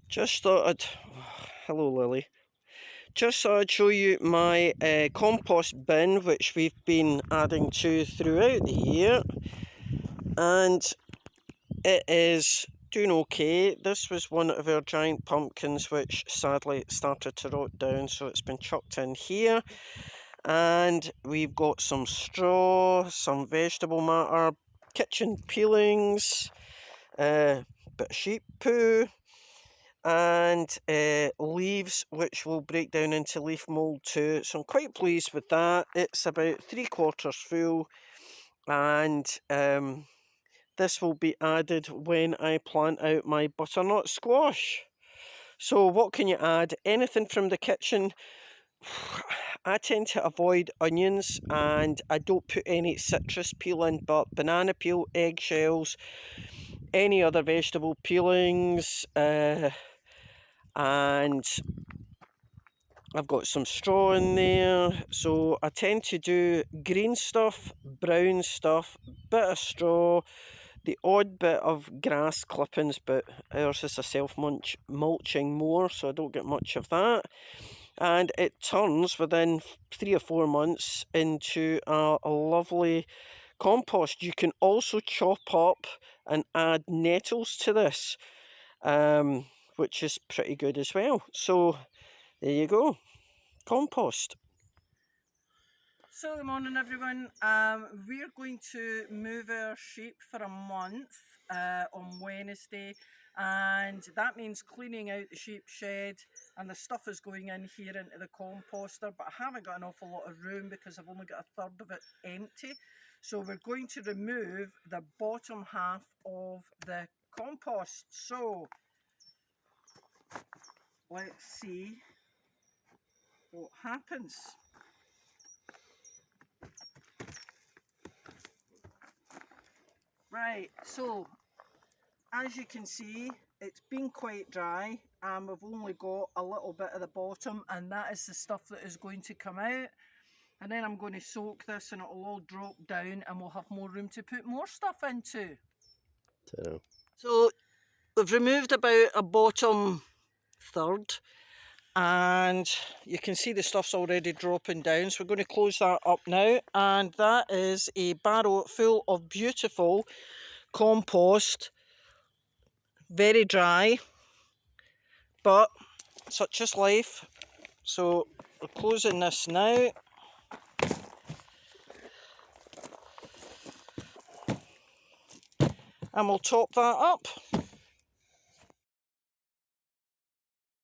Just thought I'd, hello Lily, just thought I'd show you my compost bin which we've been adding to throughout the year, and it is doing okay. This was one of our giant pumpkins which sadly started to rot down, so it's been chucked in here, and we've got some straw, some vegetable matter, kitchen peelings, bit of sheep poo, and leaves which will break down into leaf mould too, so I'm quite pleased with that. It's about 3/4 full, and this will be added when I plant out my butternut squash. So what can you add? Anything from the kitchen. I tend to avoid onions, and I don't put any citrus peel in, but banana peel, eggshells, any other vegetable peelings, and I've got some straw in there. So I tend to do green stuff, brown stuff, bit of straw, the odd bit of grass clippings, but ours is a self-mulching more, so I don't get much of that. And it turns within 3 or 4 months into a lovely compost. You can also chop up and add nettles to this, which is pretty good as well. So there you go, compost. So good morning everyone. We're going to move our sheep for a month on Wednesday, and that means cleaning out the sheep shed, and the stuff is going in here into the composter, but I haven't got an awful lot of room because I've only got a third of it empty. So we're going to remove the bottom half of the compost. So let's see what happens. Right, so as you can see, it's been quite dry, and we've only got a little bit at the bottom, and that is the stuff that is going to come out. And then I'm going to soak this and it'll all drop down, and we'll have more room to put more stuff into. So we've removed about a bottom third, and you can see the stuff's already dropping down, so we're going to close that up now. And that is a barrow full of beautiful compost, very dry, but such is life. So we're closing this now. And we'll top that up.